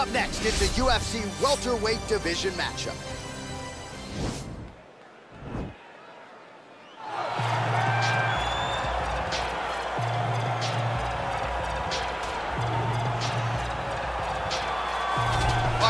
Up next, it's a UFC welterweight division matchup.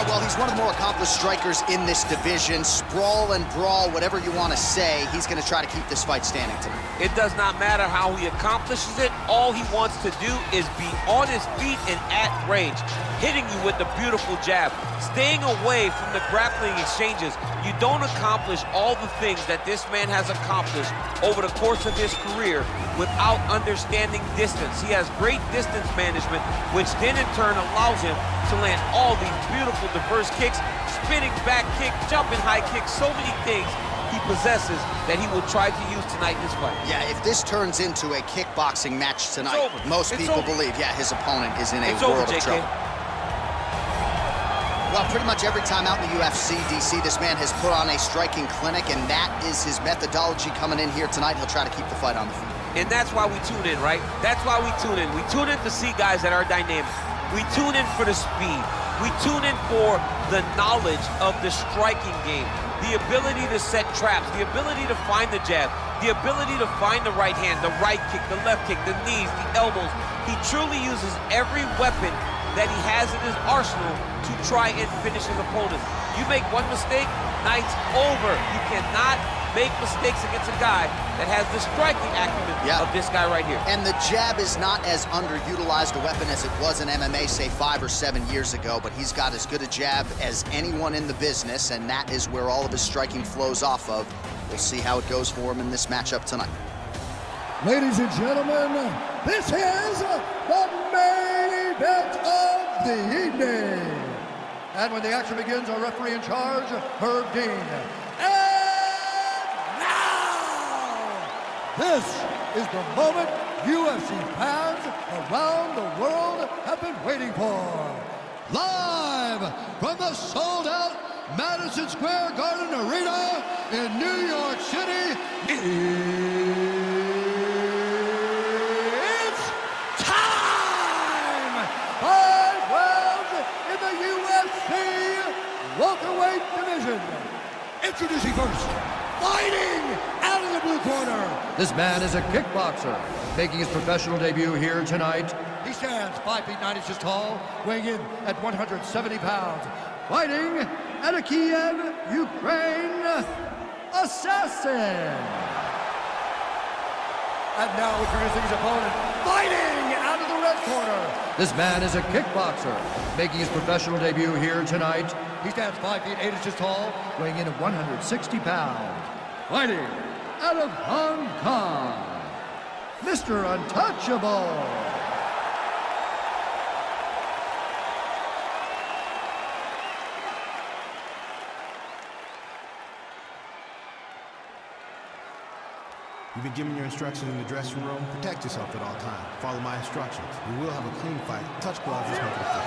Well, he's one of the more accomplished strikers in this division. Sprawl and brawl, whatever you want to say, he's going to try to keep this fight standing tonight. It does not matter how he accomplishes it. All he wants to do is be on his feet and at range, hitting you with the beautiful jab, staying away from the grappling exchanges. You don't accomplish all the things that this man has accomplished over the course of his career without understanding distance. He has great distance management, which then in turn allows him to land all these beautiful diverse kicks, spinning back kick, jumping high kicks, so many things he possesses that he will try to use tonight in this fight. Yeah, if this turns into a kickboxing match tonight, most people believe, yeah, his opponent is in a world of trouble. Well, pretty much every time out in the UFC, DC, this man has put on a striking clinic, and that is his methodology coming in here tonight. He'll try to keep the fight on the feet. And that's why we tune in, right? That's why we tune in. We tune in to see guys that are dynamic. We tune in for the speed. We tune in for the knowledge of the striking game, the ability to set traps, the ability to find the jab, the ability to find the right hand, the right kick, the left kick, the knees, the elbows. He truly uses every weapon that he has in his arsenal to try and finish his opponent. You make one mistake, night's over. You cannot make mistakes against a guy that has the striking acumen of this guy right here. And the jab is not as underutilized a weapon as it was in MMA, say 5 or 7 years ago, but he's got as good a jab as anyone in the business, and that is where all of his striking flows off of. We'll see how it goes for him in this matchup tonight. Ladies and gentlemen, this is the main event of the evening. And when the action begins, our referee in charge, Herb Dean. And now, this is the moment UFC fans around the world have been waiting for. Live from the sold-out Madison Square Garden Arena in New York City, it's time! 5 rounds in the UFC welterweight division. Introducing first, fighting out of the blue corner. This man is a kickboxer, making his professional debut here tonight. He stands 5 feet 9 inches tall, weighing in at 170 pounds. Fighting out of Kiev, Ukraine, Assassin. And now introducing his opponent, fighting out of the red corner. This man is a kickboxer, making his professional debut here tonight. He stands 5 feet 8 inches tall, weighing in at 160 pounds. Fighting out of Hong Kong, Mr. Untouchable. You've been given your instructions in the dressing room. Protect yourself at all times. Follow my instructions. We will have a clean fight. Touch gloves is make it official.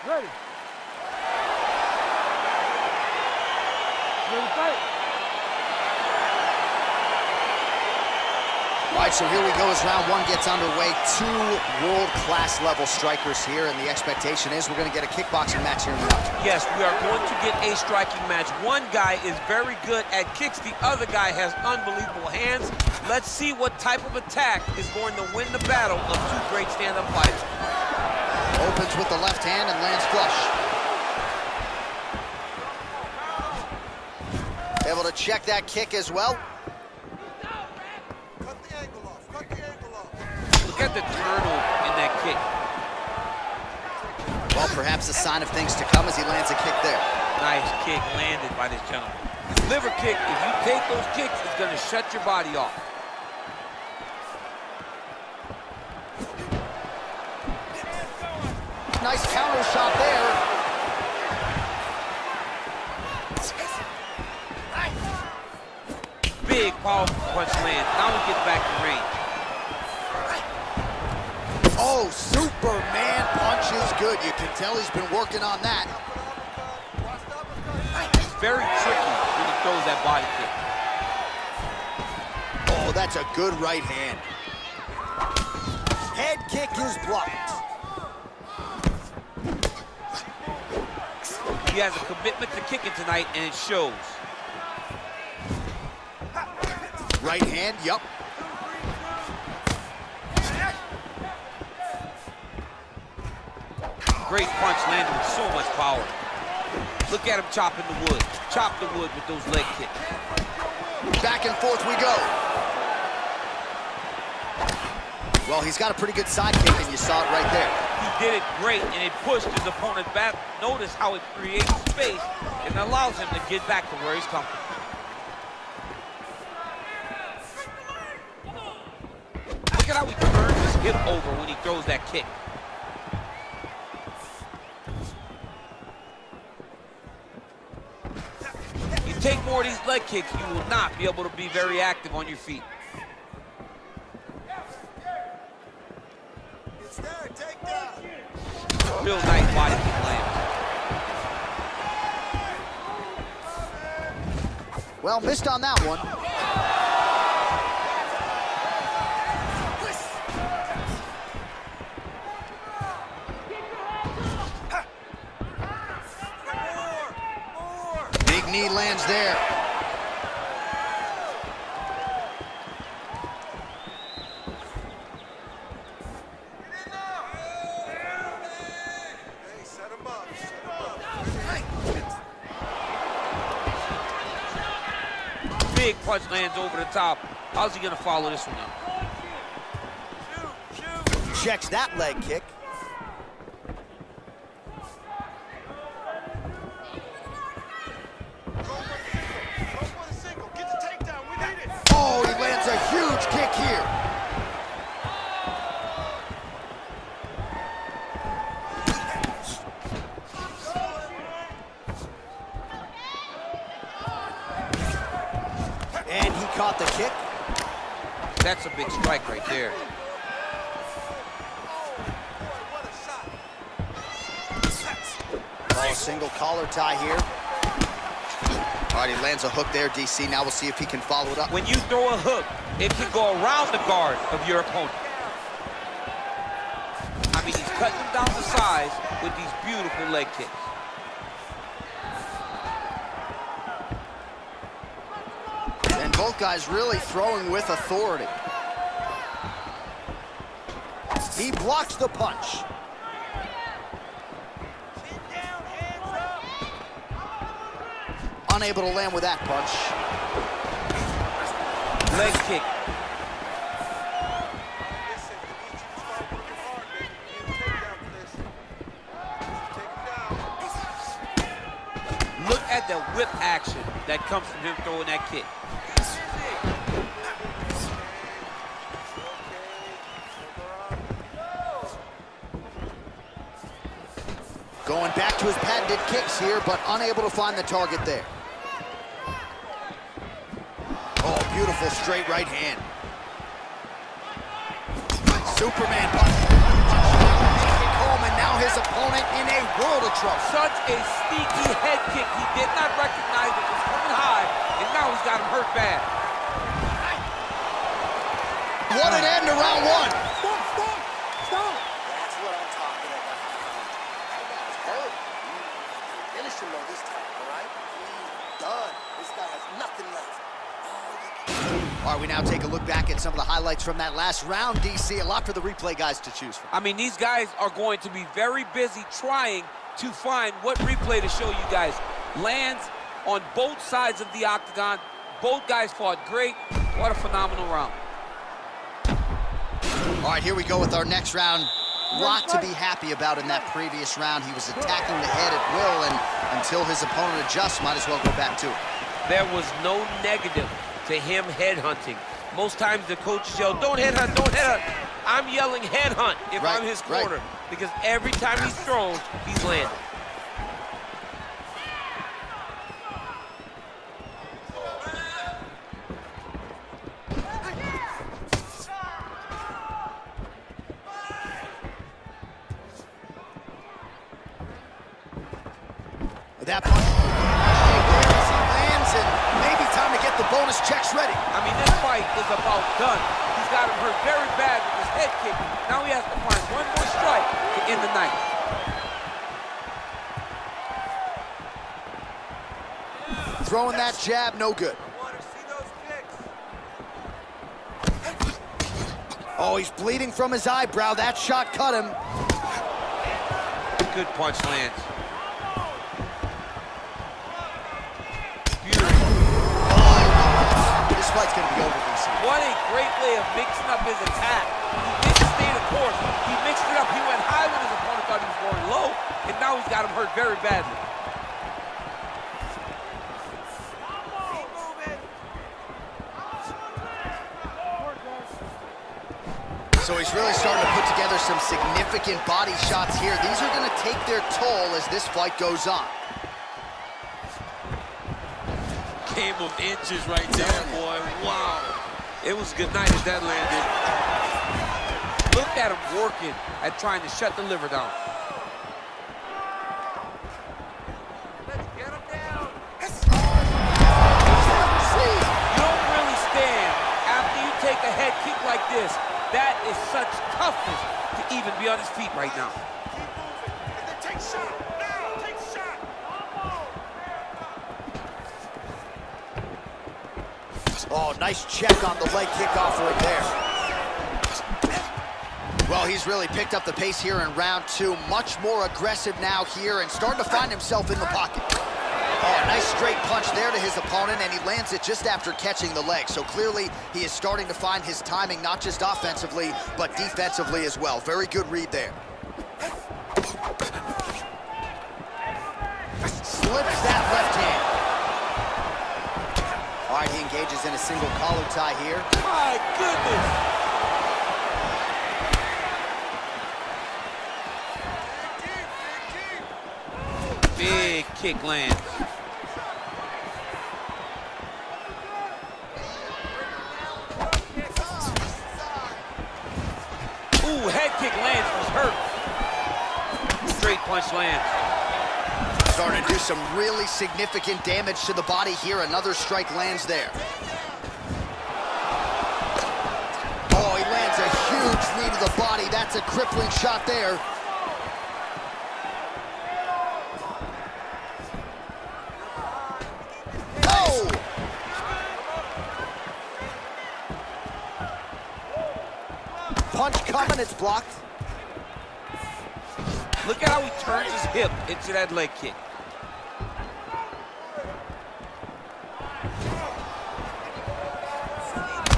Ready. Ready to fight. All right, so here we go as round one gets underway. 2 world-class level strikers here, and the expectation is we're going to get a kickboxing match here in the round. Yes, we are going to get a striking match. One guy is very good at kicks. The other guy has unbelievable hands. Let's see what type of attack is going to win the battle of 2 great stand-up fighters. Opens with the left hand and lands flush. Able to check that kick as well. Look at the turtle in that kick. Well, perhaps a sign of things to come as he lands a kick there. Nice kick landed by this gentleman. Liver kick, if you take those kicks, it's going to shut your body off. Nice counter shot there. Big, powerful punch lands. Now we get back to range. Oh, Superman punch is good. You can tell he's been working on that. It's very tricky when he throws that body kick. Oh, that's a good right hand. Head kick is blocked. He has a commitment to kicking tonight, and it shows. Right hand, yup. Great punch landed with so much power. Look at him chopping the wood. Chop the wood with those leg kicks. Back and forth we go. Well, he's got a pretty good side kick, and you saw it right there. He did it great, and it pushed his opponent back. Notice how it creates space and allows him to get back to where he's comfortable. Look at how he turns his hip over when he throws that kick. You take more of these leg kicks, you will not be able to be very active on your feet. Real nice body kick land. Well, missed on that one. Big knee lands there. Big punch lands over the top. How's he gonna follow this one up? Checks that leg kick. Oh, he lands a huge kick here. And he caught the kick. That's a big strike right there. Oh, single collar tie here. All right, he lands a hook there, DC. Now we'll see if he can follow it up. When you throw a hook, it can go around the guard of your opponent. I mean, he's cutting them down to size with these beautiful leg kicks. And both guys really throwing with authority. He blocks the punch. Unable to land with that punch. Leg kick. Look at the whip action that comes from him throwing that kick. Going back to his patented kicks here, but unable to find the target there. Oh, beautiful straight right hand. Superman punch. Kick home, and now his opponent in a world of trouble. Such a sneaky head kick. He did not recognize it was coming high, and now he's got him hurt bad. What an end to round one. Stop! That's what I'm talking about. He's hurt. Finish him though this time, all right? He's done. This guy has nothing left. All right, we now take a look back at some of the highlights from that last round, DC. A lot for the replay guys to choose from. I mean, these guys are going to be very busy trying to find what replay to show you guys. Lands on both sides of the octagon. Both guys fought great. What a phenomenal round. All right, here we go with our next round. A lot to be happy about in that previous round. He was attacking the head at will, and until his opponent adjusts, might as well go back to it. There was no negative to him headhunting. Most times the coaches yell, don't headhunt, don't headhunt. I'm yelling headhunt if I'm his corner, because every time he's thrown, he's landed. That punch, he lands, and maybe time to get the bonus checks ready. I mean, this fight is about done. He's got him hurt very bad with his head kick. Now he has to find one more strike to end the night. Throwing that jab, no good. Oh, he's bleeding from his eyebrow. That shot cut him. Good punch lands. This fight's gonna be over, DC. What a great way of mixing up his attack. He didn't stay the course. He mixed it up. He went high when his opponent thought he was going low, and now he's got him hurt very badly. So he's really starting to put together some significant body shots here. These are gonna take their toll as this fight goes on. Game of inches right there, boy. Wow. It was good night as that landed. Look at him working at trying to shut the liver down. Let's get him down. You don't really stand after you take a head kick like this. That is such toughness to even be on his feet right now. Keep moving. And then take shot. Now, take shot. Oh, nice check on the leg kick offering there. Well, he's really picked up the pace here in round two. Much more aggressive now here and starting to find himself in the pocket. Oh, nice straight punch there to his opponent, and he lands it just after catching the leg. So clearly, he is starting to find his timing, not just offensively, but defensively as well. Very good read there. Slips that left hand. All right, he engages in a single collar tie here. My goodness! Big kick lands. Ooh, head kick lands, was hurt. Straight punch lands. Starting to do some really significant damage to the body here. Another strike lands there. Oh, he lands a huge knee to the body. That's a crippling shot there. Oh! Punch coming, it's blocked. Look at how he turns his hip into that leg kick.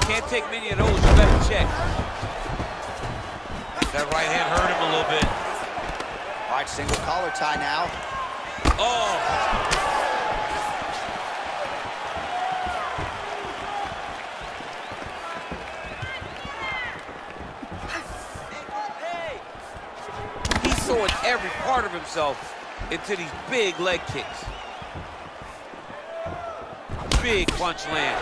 Can't take many of those, you better check. That right hand hurt him a little bit. All right, single collar tie now. Oh! He's throwing every part of himself into these big leg kicks. Big punch land.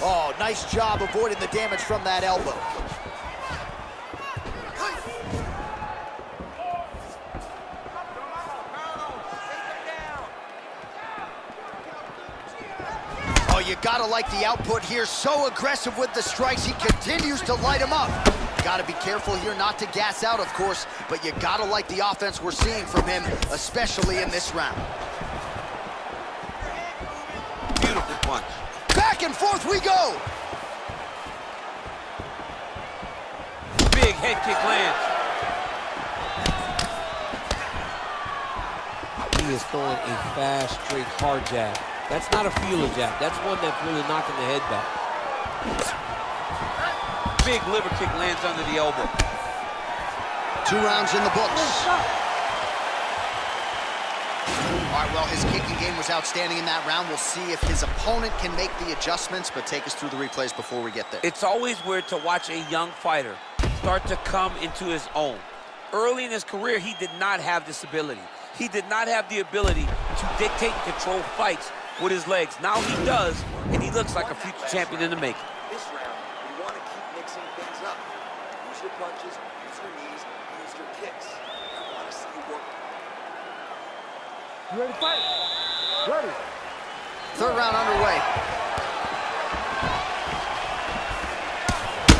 Oh, nice job avoiding the damage from that elbow. Oh, you gotta like the output here. So aggressive with the strikes. He continues to light him up. Gotta be careful here not to gas out, of course, but you gotta like the offense we're seeing from him, especially in this round. Beautiful punch. Back and forth we go. Big head kick lands. He is throwing a fast, straight, hard jab. That's not a feeler jab. That's one that's really knocking the head back. Big liver kick lands under the elbow. 2 rounds in the books. All right, well, his kicking game was outstanding in that round. We'll see if his opponent can make the adjustments, but take us through the replays before we get there. It's always weird to watch a young fighter start to come into his own. Early in his career, he did not have this ability. He did not have the ability to dictate and control fights with his legs. Now he does, and he looks like a future champion in the making. This round, you want to keep mixing things up. Use your punches, use your knees, use your kicks. I want to see you work. You ready to fight? Ready. Third round underway.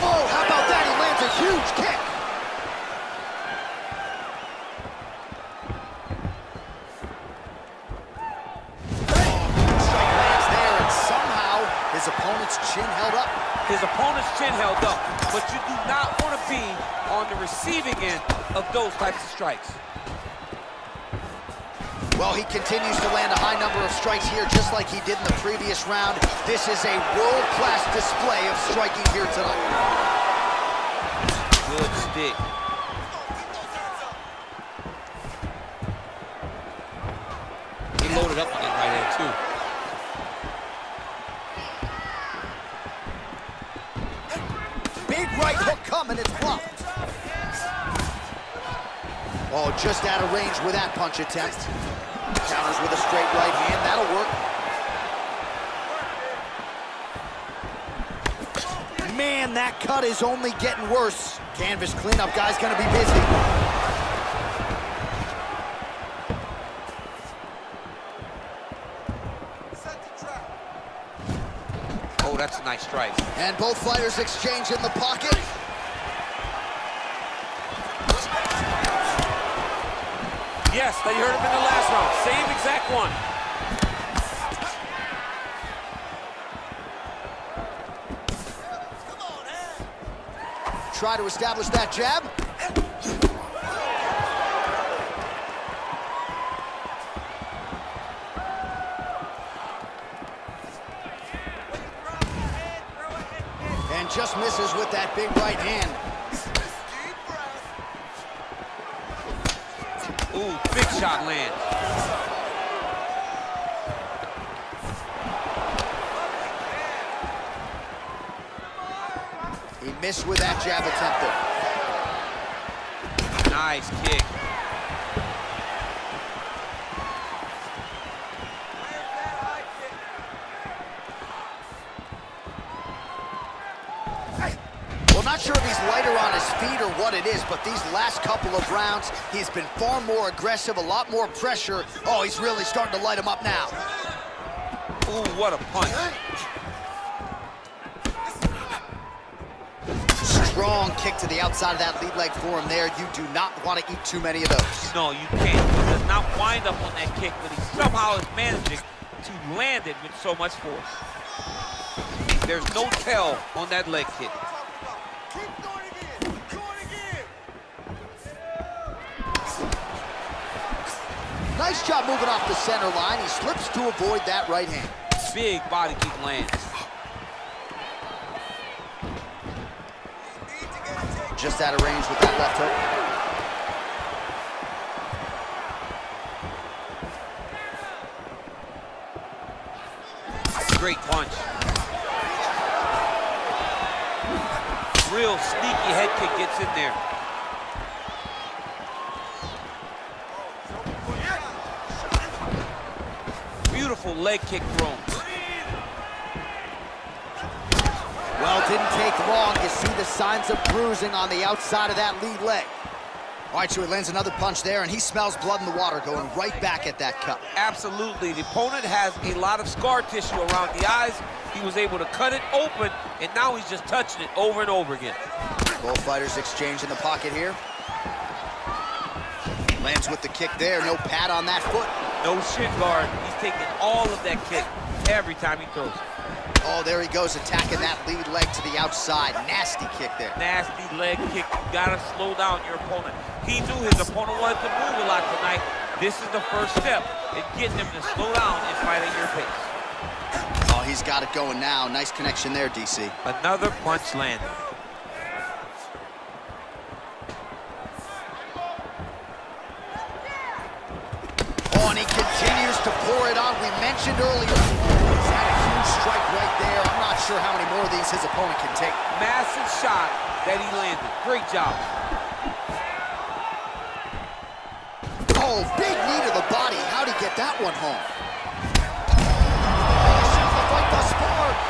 Oh, how about that? He lands a huge kick. Strike lands there, and somehow his opponent's chin held up. His opponent's chin held up, but you do not want to be on the receiving end of those types of strikes. Well, he continues to land a high number of strikes here, just like he did in the previous round. This is a world-class display of striking here tonight. Good stick. He loaded up on that right hand, too. Big right hook coming, it's blocked. Oh, just out of range with that punch attempt. Counters with a straight right hand, that'll work. Man, that cut is only getting worse. Canvas cleanup guy's gonna be busy. Oh, that's a nice strike. And both fighters exchange in the pocket. Yes, they heard him in the last round. Same exact one. Try to establish that jab. And just misses with that big right hand. Ooh, big shot lands. He missed with that jab attempt. Nice kick. Well, not sure if he's lighter on his feet or what it is, but these last couple of rounds, he's been far more aggressive, a lot more pressure. Oh, he's really starting to light him up now. Ooh, what a punch. Strong kick to the outside of that lead leg for him there. You do not want to eat too many of those. No, you can't. He does not wind up on that kick, but he somehow is managing to land it with so much force. There's no tell on that leg kick. Nice job moving off the center line. He slips to avoid that right hand. Big body kick lands. Just out of range with that left hook. Great punch. Real sneaky head kick gets in there. Beautiful leg kick thrown. Well, didn't take long. You see the signs of bruising on the outside of that lead leg. All right, so he lands another punch there, and he smells blood in the water, going right back at that cut. Absolutely. The opponent has a lot of scar tissue around the eyes. He was able to cut it open, and now he's just touching it over and over again. Both fighters exchange in the pocket here. Lands with the kick there. No pad on that foot. No shin guard. He's taking all of that kick every time he throws it. Oh, there he goes, attacking that lead leg to the outside. Nasty kick there. Nasty leg kick. You gotta slow down your opponent. He knew his opponent wanted to move a lot tonight. This is the first step in getting him to slow down and fight at your pace. Oh, he's got it going now. Nice connection there, DC. Another punch landed. Oh, and he continues to pour it on. We mentioned earlier, he's had a huge strike right there. I'm not sure how many more of these his opponent can take. Massive shot that he landed. Great job. Oh, big knee to the body. How'd he get that one home?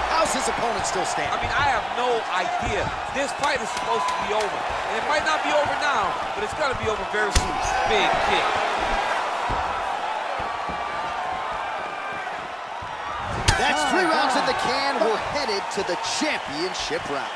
How's his opponent still standing? I mean, I have no idea. This fight is supposed to be over. And it might not be over now, but it's got to be over very soon. Big kick. can, we're headed to the championship rounds.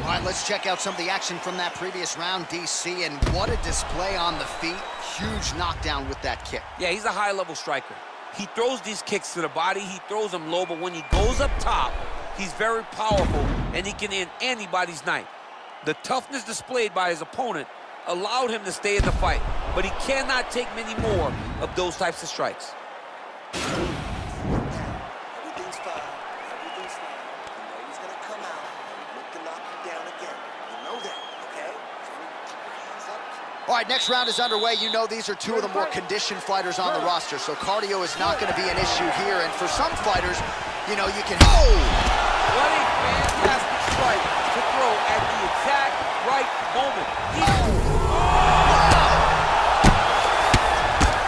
All right, let's check out some of the action from that previous round, DC, and what a display on the feet. Huge knockdown with that kick. Yeah, he's a high-level striker. He throws these kicks to the body, he throws them low, but when he goes up top, he's very powerful, and he can end anybody's night. The toughness displayed by his opponent allowed him to stay in the fight, but he cannot take many more of those types of strikes. Everything's fine. Everything's fine. You know he's gonna come out and look to knock you down again. You know that, okay? Hands up. All right, next round is underway. You know these are two of the more conditioned fighters on the roster, so cardio is not going to be an issue here. And for some fighters, you know, you can... Oh! What a fantastic strike to throw at the exact right moment.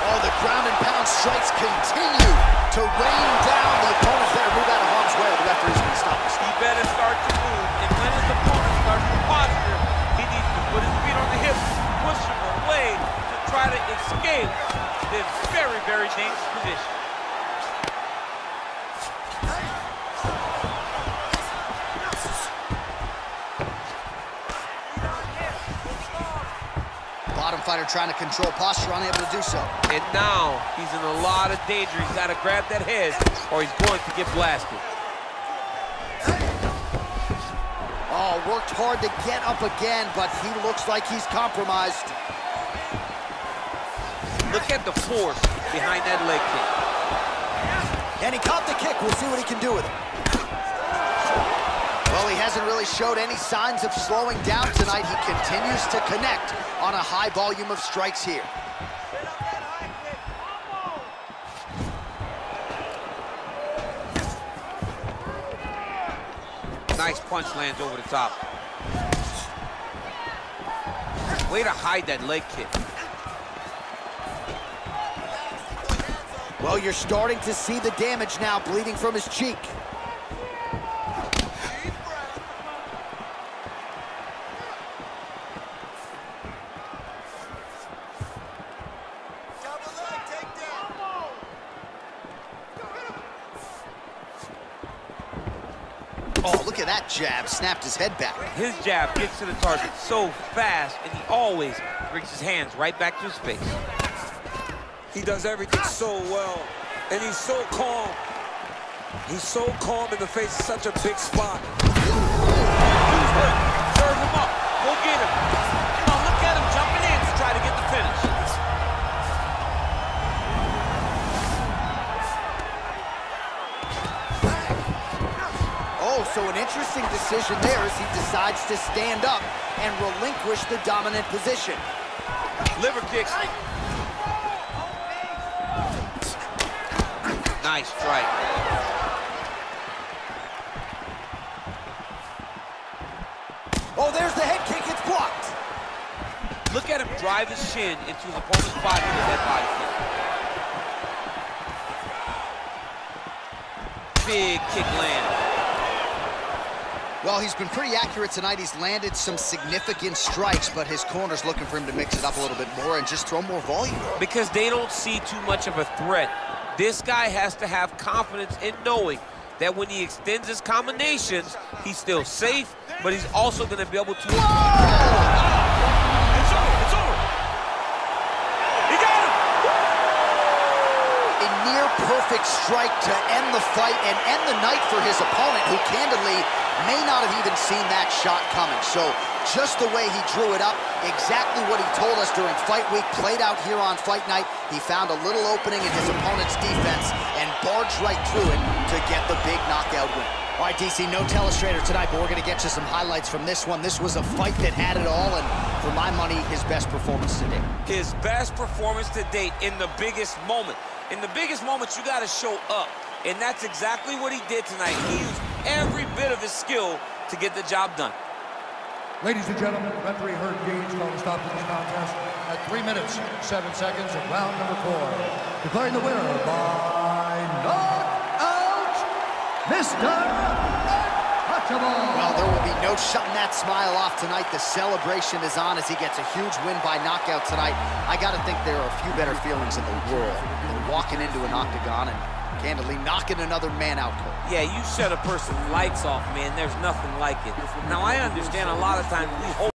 Oh, the ground and pound strikes continue to rain down. The opponents better move out of harm's way. The referee's going to stop this. He better start to move, and when his opponent starts to posture, he needs to put his feet on the hips, push him away to try to escape this very, very dangerous position. Bottom fighter trying to control posture, unable to do so. And now he's in a lot of danger. He's got to grab that head or he's going to get blasted. Oh, worked hard to get up again, but he looks like he's compromised. Look at the force behind that leg kick. And he caught the kick. We'll see what he can do with it. Well, he hasn't really showed any signs of slowing down tonight. He continues to connect on a high volume of strikes here. Nice punch lands over the top. Way to hide that leg kick. Well, you're starting to see the damage now, bleeding from his cheek. Oh, look at that jab, snapped his head back. His jab gets to the target so fast, and he always brings his hands right back to his face. He does everything so well, and he's so calm. He's so calm in the face of such a big spot. Serve him up. Go get him. Come on, look at him jumping in to try to get the finish. Oh, so an interesting decision there as he decides to stand up and relinquish the dominant position. Liver kicks. Nice strike. Oh, there's the head kick. It's blocked. Look at him drive his shin into his opponent's body with that body kick. Big kick land. Well, he's been pretty accurate tonight. He's landed some significant strikes, but his corner's looking for him to mix it up a little bit more and just throw more volume. Because they don't see too much of a threat. This guy has to have confidence in knowing that when he extends his combinations, he's still safe, but he's also going to be able to... It's over, it's over. He got him. A near-perfect strike to end the fight and end the night for his opponent, who candidly may not have even seen that shot coming. So just the way he drew it up, exactly what he told us during fight week, played out here on fight night. He found a little opening in his opponent's defense and barged right through it to get the big knockout win. All right, DC, no telestrator tonight, but we're going to get you some highlights from this one. This was a fight that had it all, and for my money, his best performance to date. His best performance to date in the biggest moment. In the biggest moments, you got to show up, and that's exactly what he did tonight. He used every bit of his skill to get the job done. Ladies and gentlemen, referee Herb Gage called a stop to this contest at 3 minutes, 7 seconds of round number 4. Declaring the winner by knockout, Mr. Untouchable. Well, there will be no shutting that smile off tonight. The celebration is on as he gets a huge win by knockout tonight. I got to think there are a few better feelings in the world than walking into an octagon and Candidly knocking another man out cold. Yeah, you shut a person's lights off, man. There's nothing like it. Now, I understand a lot of times we hold